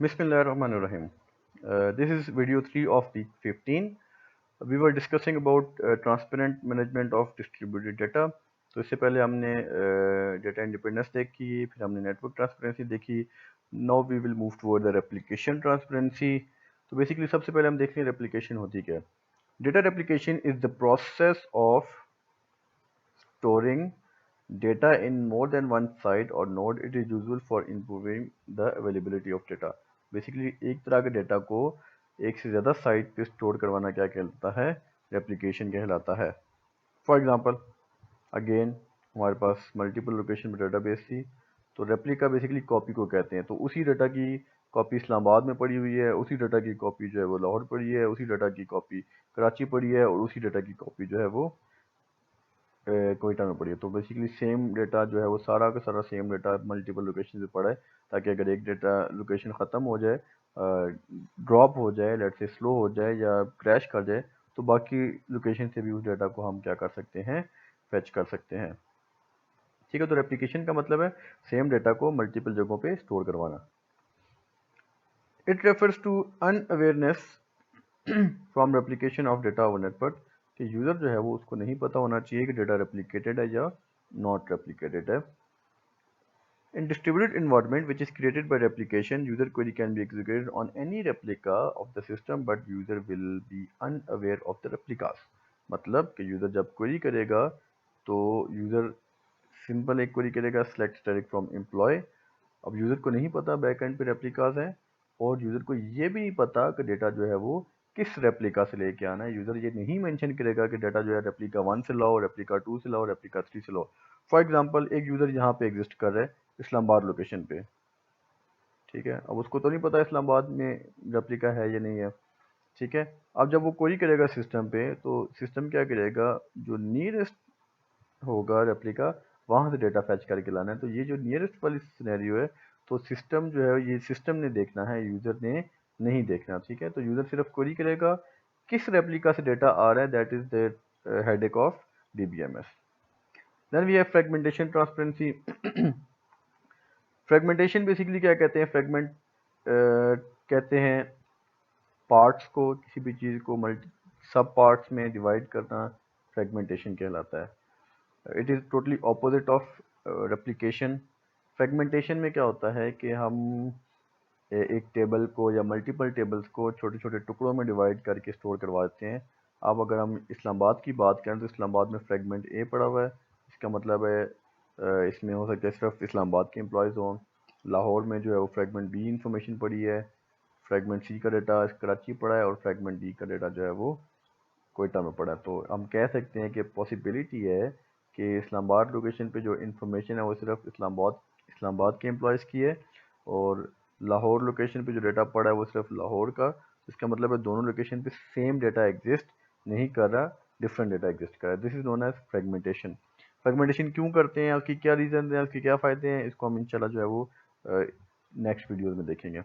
Bismillahirrahmanirrahim. This is video 3 of week 15. We were discussing about transparent management of distributed data. तो इससे पहले हमने data independence देखी, फिर हमने नेटवर्क ट्रांसपेरेंसी देखी. Now we will move toward the replication transparency. तो बेसिकली सबसे पहले हम देख लें रेप्लिकेशन होती क्या है. Data replication is the process of storing data in more than one site or node. It is useful for improving the availability of data. Basically एक तरह के डेटा को एक से ज़्यादा साइट पे स्टोर करवाना क्या कहलाता है, रेप्लिकेशन कहलाता है. फॉर एग्जांपल अगेन हमारे पास मल्टीपल लोकेशन में डेटाबेस थी, तो रेप्लिका बेसिकली कॉपी को कहते हैं. तो उसी डेटा की कॉपी इस्लामाबाद में पड़ी हुई है, उसी डेटा की कॉपी जो है वो लाहौर पड़ी है, उसी डेटा की कॉपी कराची पड़ी है और उसी डेटा की कॉपी जो है वो कोयटा में पड़ी है. तो बेसिकली सेम डेटा जो है वो सारा का सारा सेम डेटा मल्टीपल लोकेशन पे पड़ा है, ताकि अगर एक डेटा लोकेशन ख़त्म हो जाए, ड्रॉप हो जाए, लेट से स्लो हो जाए या क्रैश कर जाए, तो बाकी लोकेशन से भी उस डेटा को हम क्या कर सकते हैं, फेच कर सकते हैं. ठीक है. तो रेप्लिकेशन का मतलब है सेम डेटा को मल्टीपल जगहों पे स्टोर करवाना. It refers to unawareness from replication of data over network, कि यूज़र जो है वो उसको नहीं पता होना चाहिए कि डेटा रेप्लिकेटेड है या नॉट रेप्लिकेटेड है. In distributed environment which is created by replication, user query can be executed on any replica of the system, but user will be unaware of the replicas. मतलब कि user जब query करेगा तो user simple एक query करेगा select static from employ. अब user को नहीं पता बैक एंड पे रेप्लिकाज हैं, और यूज़र को ये भी नहीं पता कि डेटा जो है वो किस रेप्लिका से लेके आना है. यूज़र ये नहीं मेंशन करेगा कि डेटा जो है रेप्लिका 1 से लाओ, रेप्लिका 2 से लाओ, रेप्लिका 3 से लाओ. फॉर एग्जांपल एक यूज़र यहाँ पे एग्जिस्ट कर रहा है इस्लामाबाद लोकेशन पे. ठीक है. अब उसको तो नहीं पता इस्लामाबाद में रेप्लिका है या नहीं है. ठीक है. अब जब वो क्वेरी करेगा सिस्टम पे, तो सिस्टम क्या करेगा, जो नियरेस्ट होगा रेप्लिका वहाँ से डेटा फैच करके लाना है. तो ये जो नियरेस्ट वाली सिनेरियो है, तो सिस्टम जो है ये सिस्टम ने देखना है, यूज़र ने नहीं देखना. ठीक है. तो यूज़र सिर्फ क्वेरी करेगा किस रेप्लिका से डेटा आ रहा है, that is the headache of DBMS. Then we have fragmentation transparency. Fragmentation basically क्या कहते हैं, फ्रेगमेंट कहते हैं पार्ट्स को, किसी भी चीज़ को मल्टी सब पार्ट्स में डिवाइड करना फ्रेगमेंटेशन कहलाता है. It is totally opposite of replication. Fragmentation में क्या होता है कि हम एक टेबल को या मल्टीपल टेबल्स को छोटे छोटे टुकड़ों में डिवाइड करके स्टोर करवाते हैं. अब अगर हम इस्लामाबाद की बात करें तो इस्लामाबाद में फ्रेगमेंट ए पड़ा हुआ है. इसका मतलब है इसमें हो सकता है सिर्फ इस्लामाबाद के एम्प्लॉयज़ हों. लाहौर में जो है वो फ्रेगमेंट बी इंफॉर्मेशन पड़ी है, फ्रेगमेंट सी का डेटा कराची पड़ा है और फ्रेगमेंट डी का डेटा जो है वो कोयटा में पड़ा है. तो हम कह सकते हैं कि पॉसिबिलिटी है कि इस्लामाबाद लोकेशन पे जो इन्फॉर्मेशन है वो सिर्फ इस्लामाबाद के एम्प्लॉयज़ की है, और लाहौर लोकेशन पे जो डेटा पड़ा है वो सिर्फ लाहौर का. इसका मतलब है दोनों लोकेशन पे सेम डेटा एग्जिस्ट नहीं कर रहा, डिफरेंट डेटा एग्जिस्ट कर रहा है. This is known as fragmentation. Fragmentation क्यों करते हैं, उसकी क्या रीज़न है, उसके क्या फ़ायदे हैं, इसको हम इंशाल्लाह जो है वो नेक्स्ट वीडियोज़ में देखेंगे.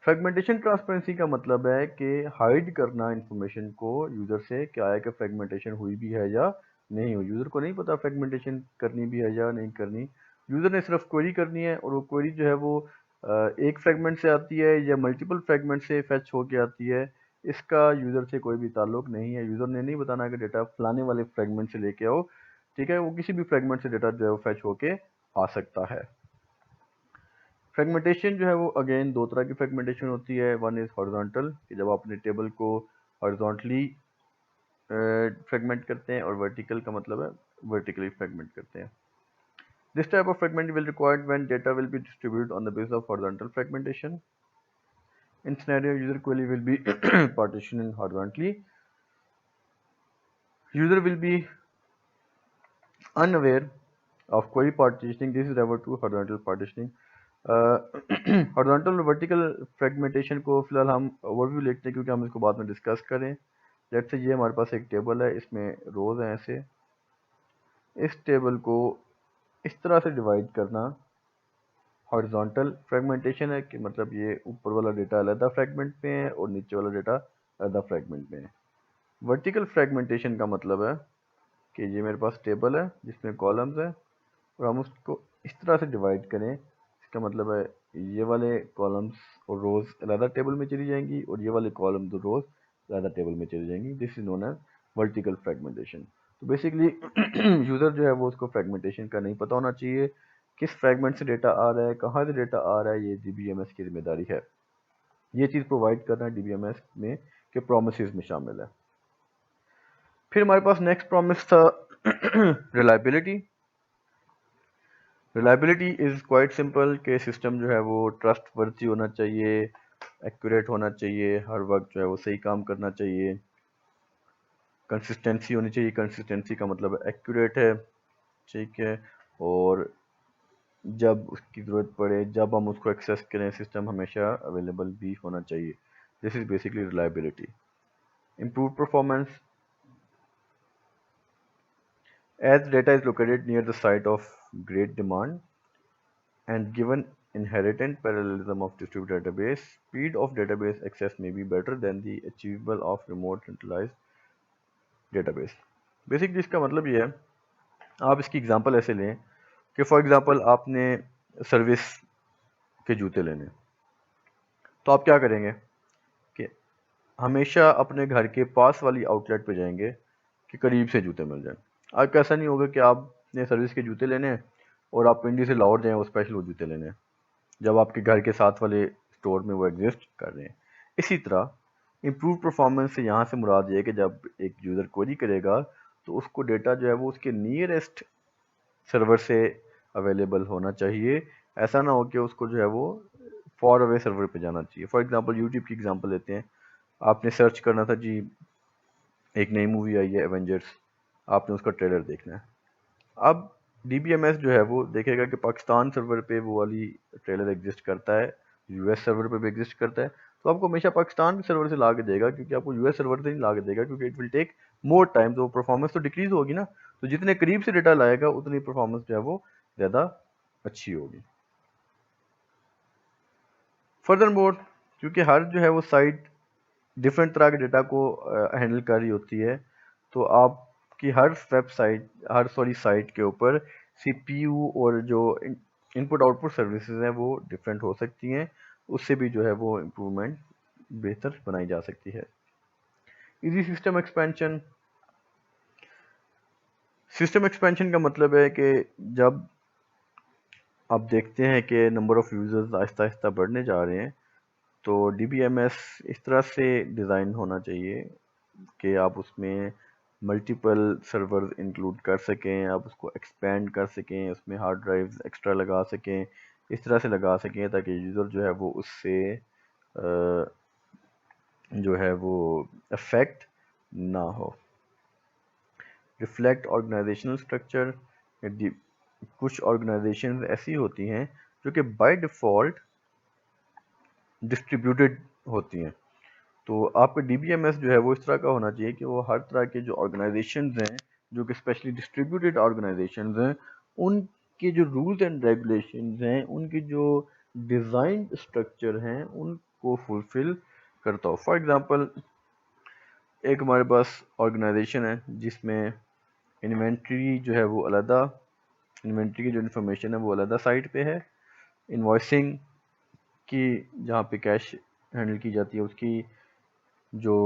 फ्रेगमेंटेशन ट्रांसपेरेंसी का मतलब है कि हाइड करना इंफॉर्मेशन को यूज़र से, क्या है कि फ्रेगमेंटेशन हुई भी है या नहीं हुई. यूज़र को नहीं पता फ्रेगमेंटेशन करनी भी है या नहीं करनी. यूज़र ने सिर्फ क्वेरी करनी है, और वो क्वेरी जो है वो एक फ्रेगमेंट से आती है या मल्टीपल फ्रेगमेंट से फेच होके आती है. इसका यूज़र से कोई भी ताल्लुक नहीं है. यूज़र ने नहीं बताना कि डेटा फलाने वाले फ्रेगमेंट से लेके आओ. ठीक है. वो किसी भी फ्रेगमेंट से डेटा जो है वो फेच होके आ सकता है. फ्रेगमेंटेशन जो है वो अगेन दो तरह की फ्रेगमेंटेशन होती है. वन इज़ हॉरिजॉन्टल, कि जब आप अपने टेबल को हॉरिजॉन्टली फ्रेगमेंट करते हैं, और वर्टिकल का मतलब है वर्टिकली फ्रेगमेंट करते हैं. This type of fragment will required when data will be distributed on the basis of horizontal fragmentation. In scenario, user query will be partitioned horizontally. User will be unaware of query partitioning. This is referred to horizontal partitioning. Horizontal और vertical fragmentation को फिलहाल हम overview लेते हैं, क्योंकि हम इसको बाद में डिस्कस करें. लेट्स से ये हमारे पास एक टेबल है, इसमें रोज हैं ऐसे. इस टेबल को इस तरह से डिवाइड करना हॉरिजॉन्टल फ्रेगमेंटेशन है, कि मतलब ये ऊपर वाला डेटा अलग फ्रेगमेंट में है और नीचे वाला डेटा अलग फ्रेगमेंट में है. वर्टिकल फ्रेगमेंटेशन का मतलब है कि ये मेरे पास टेबल है जिसमें कॉलम्स है, और हम उसको इस तरह से डिवाइड करें. इसका मतलब है ये वाले कॉलम्स और रोज अलग टेबल में चली जाएंगी और ये वाले कॉलम्स और रोज अलग टेबल में चली जाएंगी। This is known as vertical fragmentation. तो बेसिकली यूज़र जो है वो उसको फ्रेगमेंटेशन का नहीं पता होना चाहिए, किस फ्रेगमेंट से डेटा आ रहा है, कहाँ से डेटा आ रहा है, ये डीबीएमएस की जिम्मेदारी है। ये चीज़ प्रोवाइड करना डीबीएमएस में के प्रोमिसेस में शामिल है। फिर हमारे पास नेक्स्ट प्रॉमिस था reliability. Reliability is quite simple कि सिस्टम जो है वो ट्रस्ट वर्दी होना चाहिए, एक्यूरेट होना चाहिए, हर वक्त जो है वो सही काम करना चाहिए, कंसिस्टेंसी होनी चाहिए। कंसिस्टेंसी का मतलब एक्यूरेट है, ठीक है, और जब उसकी ज़रूरत पड़े, जब हम उसको एक्सेस करें, सिस्टम हमेशा अवेलेबल भी होना चाहिए। This is basically reliability. Improve performance, as data is located near the site of great demand and given inherent parallelism of distributed database, speed of database access may be better than the achievable of remote centralized database. Basically इसका मतलब ये है, आप इसकी example ऐसे लें कि for example आपने सर्विस के जूते लेने, तो आप क्या करेंगे कि हमेशा अपने घर के पास वाली आउटलेट पे जाएंगे कि करीब से जूते मिल जाएं। आपका ऐसा नहीं होगा कि आपने सर्विस के जूते लेने हैं और आप पिंडी से लाहौर जाएं वो स्पेशल वो जूते लेने हैं, जब आपके घर के साथ वाले स्टोर में वो एग्जिस्ट कर रहे हैं। इसी तरह इम्प्रूव परफॉर्मेंस से यहाँ से मुराद ये है कि जब एक यूज़र क्वेरी करेगा तो उसको डेटा जो है वो उसके नियरेस्ट सर्वर से अवेलेबल होना चाहिए। ऐसा ना हो कि उसको जो है वो फॉर अवे सर्वर पे जाना चाहिए। फॉर एग्जांपल यूट्यूब की एग्जांपल लेते हैं, आपने सर्च करना था जी, एक नई मूवी आई है एवेंजर्स, आपने उसका ट्रेलर देखना है। अब डीबीएमएस जो है वो देखेगा कि पाकिस्तान सर्वर पे वो वाली ट्रेलर एग्जिस्ट करता है, यूएस सर्वर पे भी एग्जिस्ट करता है, तो आपको हमेशा पाकिस्तान सर्वर से ला के देगा, क्योंकि आपको यूएस सर्वर से नहीं ला के देगा, क्योंकि it will take more time, तो परफॉर्मेंस तो डिक्रीज होगी ना। तो जितने करीब से डेटा लाएगा उतनी परफॉर्मेंस जो है वो ज़्यादा अच्छी होगी। फर्दर मोर, क्योंकि हर जो है वो साइट डिफरेंट तरह के डेटा को हैंडल कर रही होती है, तो आपकी हर वेबसाइट साइट के ऊपर सीपीयू और जो इनपुट आउटपुट सर्विसेज हैं वो डिफरेंट हो सकती हैं, उससे भी जो है वो इम्प्रूवमेंट बेहतर बनाई जा सकती है। Easy system expansion. System expansion का मतलब है कि जब आप देखते हैं कि number of users Aahista Aahista बढ़ने जा रहे हैं, तो डीबीएमएस इस तरह से डिज़ाइन होना चाहिए कि आप उसमें मल्टीपल सर्वर इंक्लूड कर सकें, आप उसको एक्सपेंड कर सकें, उसमें हार्ड ड्राइव्स एक्स्ट्रा लगा सकें, इस तरह से लगा सकें ताकि यूज़र जो है वो उससे जो है वो अफेक्ट ना हो। Reflect organizational structure. कुछ ऑर्गेनाइजेशन ऐसी होती हैं जो कि बाय डिफ़ॉल्ट डिस्ट्रीब्यूटेड होती हैं, तो आपका डीबीएमएस जो है वो इस तरह का होना चाहिए कि वो हर तरह के जो ऑर्गेनाइजेशंस हैं, जो कि स्पेशली डिस्ट्रीब्यूटेड ऑर्गेनाइजेशंस हैं, उनके जो रूल्स एंड रेगुलेशंस हैं, उनकी जो डिज़ाइन स्ट्रक्चर हैं, उनको फुलफिल करता हो। फॉर एग्जांपल, एक हमारे पास ऑर्गेनाइजेशन है जिसमें इन्वेंट्री जो है वो अलहदा, इन्वेंट्री की जो इन्फॉर्मेशन है वो अलहदा साइट पे है, इन्वॉइसिंग की जहाँ पे कैश हैंडल की जाती है उसकी जो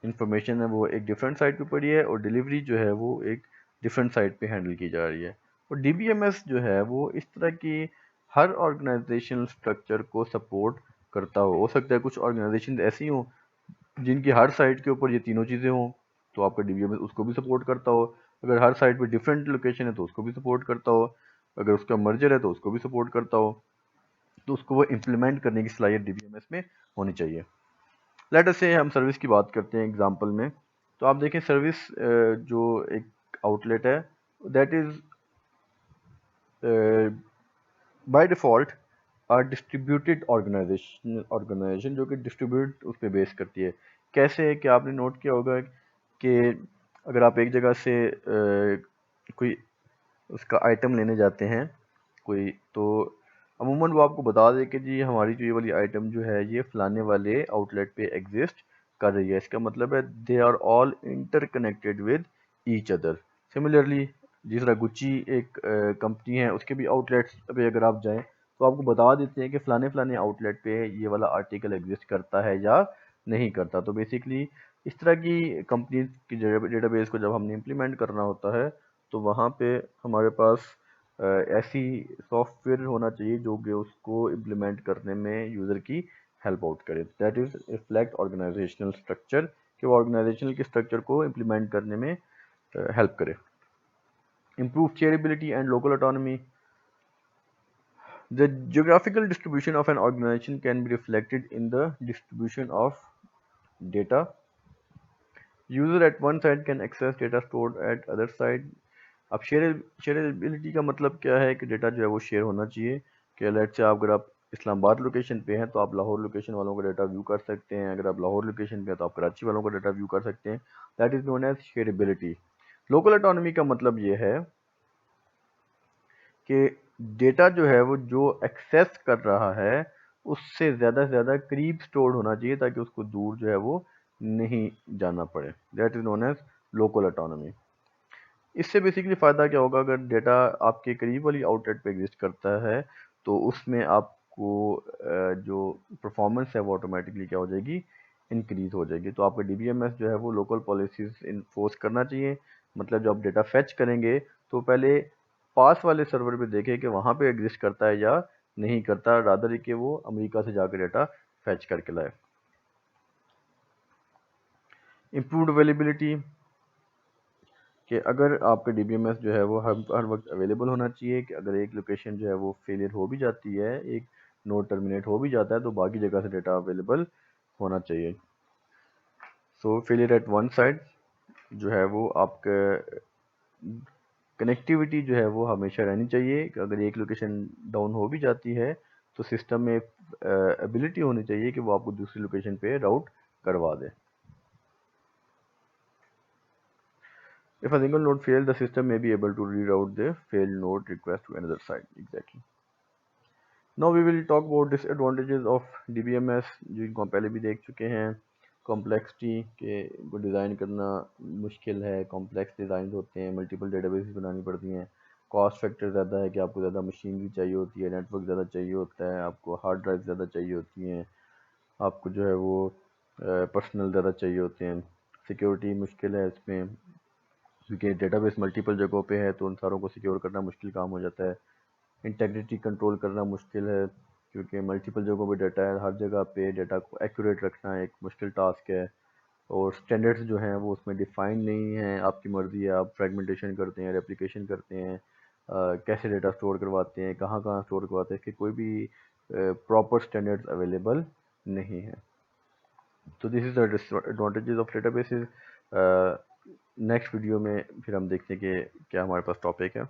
इन्फॉर्मेशन है वो एक डिफरेंट साइट पे पड़ी है, और डिलीवरी जो है वो एक डिफरेंट साइट पे हैंडल की जा रही है। और डीबीएमएस जो है वो इस तरह की हर ऑर्गेनाइजेशनल स्ट्रक्चर को सपोर्ट करता हो सकता है कुछ ऑर्गेनाइजेशन ऐसी हों जिनकी हर साइट के ऊपर ये तीनों चीज़ें हों, तो आपका डीबीएमएस उसको भी सपोर्ट करता हो। अगर हर साइट पे डिफरेंट लोकेशन है तो उसको भी सपोर्ट करता हो, अगर उसका मर्जर है तो उसको भी सपोर्ट करता हो, तो उसको वो इम्प्लीमेंट करने की सलाहियत डीबीएमएस में होनी चाहिए। लेट अस से हम सर्विस की बात करते हैं एग्जांपल में, तो आप देखें सर्विस जो एक आउटलेट है that is by default distributed organization जो कि डिस्ट्रीब्यूट उस पर बेस करती है। कैसे कि आपने नोट किया होगा कि अगर आप एक जगह से कोई उसका आइटम लेने जाते हैं कोई, तो अमूमन वो आपको बता दे कि जी हमारी जो ये वाली आइटम जो है ये फलाने वाले आउटलेट पे एग्जिस्ट कर रही है। इसका मतलब है they are all interconnected with each other. Similarly जिस तरह गुच्ची एक कंपनी है, उसके भी आउटलेट्स पे अगर आप जाएं तो आपको बता देते हैं कि फ़लाने फ़लाने आउटलेट पे ये वाला आर्टिकल एग्जिस्ट करता है या नहीं करता। तो बेसिकली इस तरह की कंपनीज की डेटाबेस को जब हमने इम्प्लीमेंट करना होता है तो वहाँ पे हमारे पास ऐसी सॉफ्टवेयर होना चाहिए जो कि उसको इम्प्लीमेंट करने में यूज़र की हेल्प आउट करे। That is reflect organizational structure, कि वो ऑर्गेनाइजेशनल के स्ट्रक्चर को इम्प्लीमेंट करने में हेल्प करे। Improve shareability and local autonomy. The geographical distribution of an organization can be reflected in the distribution of data. User at one side can access data stored at other side. अब शेयरेबिलिटी का मतलब क्या है कि data जो है वो share होना चाहिए, कि लेट से अगर आप इस्लामाबाद लोकेशन पे हैं तो आप लाहौर लोकेशन वालों का डाटा व्यू कर सकते हैं, अगर आप लाहौर लोकेशन पे हैं तो आप कराची वालों का डाटा व्यू कर सकते हैं। That is known as shareability. Local autonomy का मतलब ये है कि डेटा जो है वो जो एक्सेस कर रहा है उससे ज़्यादा से ज़्यादा करीब स्टोर्ड होना चाहिए ताकि उसको दूर जो है वो नहीं जाना पड़े। That is known as local autonomy. इससे बेसिकली फ़ायदा क्या होगा, अगर डेटा आपके करीब वाली आउटलेट पे एग्जिस्ट करता है तो उसमें आपको जो परफॉर्मेंस है वो ऑटोमेटिकली क्या हो जाएगी, इंक्रीज हो जाएगी। तो आपका डीबीएमएस जो है वो लोकल पॉलिसीज इन्फोर्स करना चाहिए। मतलब जब आप डेटा फेच करेंगे तो पहले पास वाले सर्वर पे देखें कि वहाँ पे एग्जिस्ट करता है या नहीं करता, रादर कि वो अमेरिका से जाकर डेटा फेच करके लाए। इम्प्रूव्ड अवेलेबिलिटी, कि अगर आपका डीबीएमएस जो है वो हर वक्त अवेलेबल होना चाहिए, कि अगर एक लोकेशन जो है वो फेलियर हो भी जाती है, एक नोड टर्मिनेट हो भी जाता है तो बाकी जगह से डेटा अवेलेबल होना चाहिए। सो फेलियर एट वन साइड जो है वो आपका कनेक्टिविटी जो है वो हमेशा रहनी चाहिए, कि अगर एक लोकेशन डाउन हो भी जाती है तो सिस्टम में एबिलिटी होनी चाहिए कि वो आपको दूसरी लोकेशन पे राउट करवा दे। If a single node fails, the system may be able to reroute the failed node request to another site. Exactly. Now we will talk about disadvantages of DBMS, जिनको हम पहले भी देख चुके हैं। कॉम्प्लेक्सिटी, के को डिज़ाइन करना मुश्किल है, कॉम्प्लेक्स डिज़ाइन होते हैं, मल्टीपल डेटाबेसेस बनानी पड़ती हैं। कॉस्ट फैक्टर ज़्यादा है कि आपको ज़्यादा मशीनरी चाहिए होती है, नेटवर्क ज़्यादा चाहिए होता है, आपको हार्ड ड्राइव ज़्यादा चाहिए होती हैं, आपको जो है वो पर्सनल ज़्यादा चाहिए होते हैं। सिक्योरिटी मुश्किल है इसमें, क्योंकि डेटाबेस मल्टीपल जगहों पे है तो उन सारों को सिक्योर करना मुश्किल काम हो जाता है। इंटेग्रिटी कंट्रोल करना मुश्किल है, क्योंकि मल्टीपल जगहों पे डाटा है, हर जगह पे डाटा को एक्यूरेट रखना एक मुश्किल टास्क है। और स्टैंडर्ड्स जो हैं वो उसमें डिफाइन नहीं हैं, आपकी मर्ज़ी है, आप फ्रेगमेंटेशन करते हैं, रेप्लिकेशन करते हैं, कैसे डेटा स्टोर करवाते हैं, कहाँ कहाँ स्टोर करवाते हैं, कि कोई भी प्रॉपर स्टैंडर्ड्स अवेलेबल नहीं है। तो this is the disadvantages of databases. Next video में फिर हम देखते हैं कि क्या हमारे पास टॉपिक है।